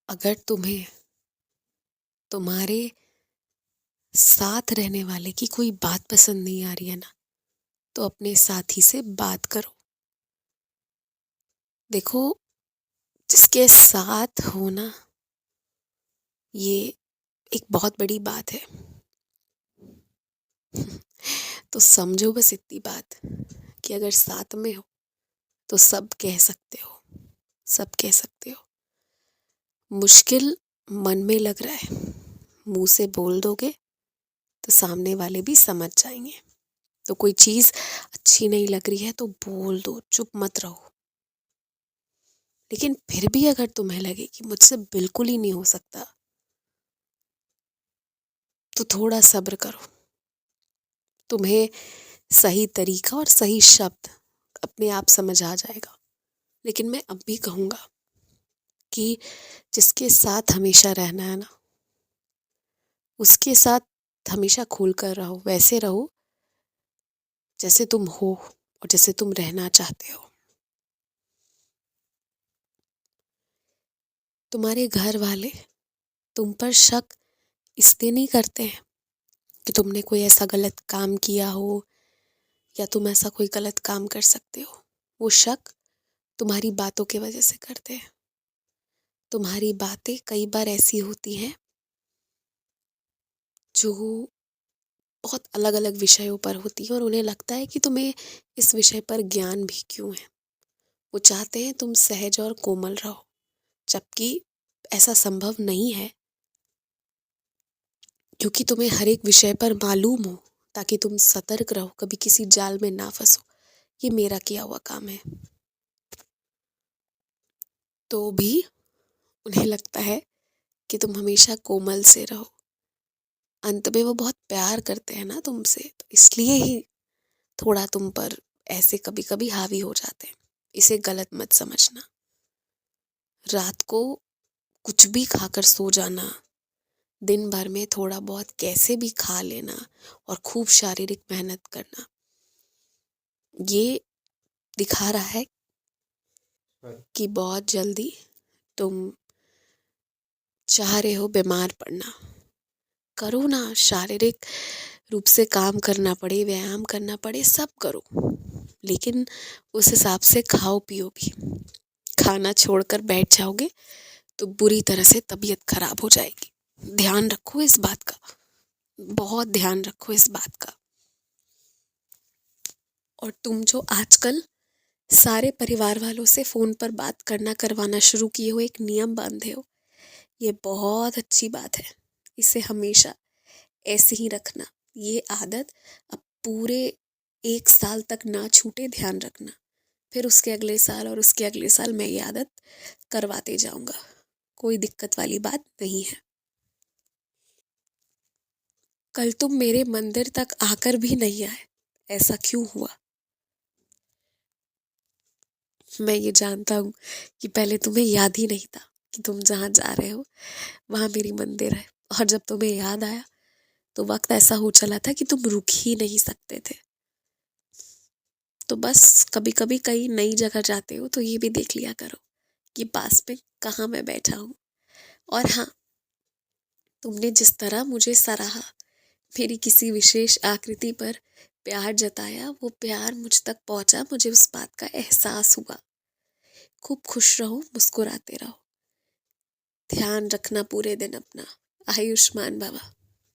अगर तुम्हें तुम्हारे साथ रहने वाले की कोई बात पसंद नहीं आ रही है ना, तो अपने साथी से बात करो। देखो, जिसके साथ हो ना, ये एक बहुत बड़ी बात है। तो समझो बस इतनी बात कि अगर साथ में हो तो सब कह सकते हो, सब कह सकते हो। मुश्किल मन में लग रहा है, मुंह से बोल दोगे तो सामने वाले भी समझ जाएंगे। तो कोई चीज अच्छी नहीं लग रही है तो बोल दो, चुप मत रहो। लेकिन फिर भी अगर तुम्हें लगे कि मुझसे बिल्कुल ही नहीं हो सकता, तो थोड़ा सब्र करो। तुम्हें सही तरीका और सही शब्द अपने आप समझ आ जाएगा। लेकिन मैं अब भी कहूँगा कि जिसके साथ हमेशा रहना है ना, उसके साथ हमेशा खुल कर रहो। वैसे रहो जैसे तुम हो और जैसे तुम रहना चाहते हो। तुम्हारे घर वाले तुम पर शक इसलिए नहीं करते हैं कि तुमने कोई ऐसा गलत काम किया हो या तुम ऐसा कोई गलत काम कर सकते हो। वो शक तुम्हारी बातों की वजह से करते हैं। तुम्हारी बातें कई बार ऐसी होती हैं जो बहुत अलग अलग विषयों पर होती हैं और उन्हें लगता है कि तुम्हें इस विषय पर ज्ञान भी क्यों है। वो चाहते हैं तुम सहज और कोमल रहो, जबकि ऐसा संभव नहीं है, क्योंकि तुम्हें हर एक विषय पर मालूम हो, ताकि तुम सतर्क रहो, कभी किसी जाल में ना फंसो। ये मेरा किया हुआ काम है। तो भी उन्हें लगता है कि तुम हमेशा कोमल से रहो। अंत में वो बहुत प्यार करते हैं ना तुमसे, तो इसलिए ही थोड़ा तुम पर ऐसे कभी कभी हावी हो जाते हैं। इसे गलत मत समझना। रात को कुछ भी खाकर सो जाना, दिन भर में थोड़ा बहुत कैसे भी खा लेना और खूब शारीरिक मेहनत करना, ये दिखा रहा है कि बहुत जल्दी तुम चाह रहे हो बीमार पड़ना। करो ना, शारीरिक रूप से काम करना पड़े, व्यायाम करना पड़े, सब करो, लेकिन उस हिसाब से खाओ पियो भी। खाना छोड़कर बैठ जाओगे तो बुरी तरह से तबीयत खराब हो जाएगी। ध्यान रखो इस बात का, बहुत ध्यान रखो इस बात का। और तुम जो आजकल सारे परिवार वालों से फोन पर बात करना करवाना शुरू किए हो, एक नियम बांधे हो, ये बहुत अच्छी बात है। इसे हमेशा ऐसे ही रखना। ये आदत अब पूरे 1 साल तक ना छूटे, ध्यान रखना। फिर उसके अगले साल और उसके अगले साल मैं ये आदत करवाते जाऊंगा। कोई दिक्कत वाली बात नहीं है। कल तुम मेरे मंदिर तक आकर भी नहीं आए, ऐसा क्यों हुआ? मैं ये जानता हूँ कि पहले तुम्हें याद ही नहीं था कि तुम जहाँ जा रहे हो वहाँ मेरी मंदिर है। और जब तुम्हें याद आया तो वक्त ऐसा हो चला था कि तुम रुक ही नहीं सकते थे। तो बस कभी कभी कहीं नई जगह जाते हो तो ये भी देख लिया करो कि पास में कहाँ मैं बैठा हूँ। और हाँ, तुमने जिस तरह मुझे सराहा, मेरी किसी विशेष आकृति पर प्यार जताया, वो प्यार मुझ तक पहुंचा, मुझे उस बात का एहसास हुआ। खूब खुश रहो, मुस्कुराते रहो। ध्यान रखना पूरे दिन अपना। आयुष्मान भवा।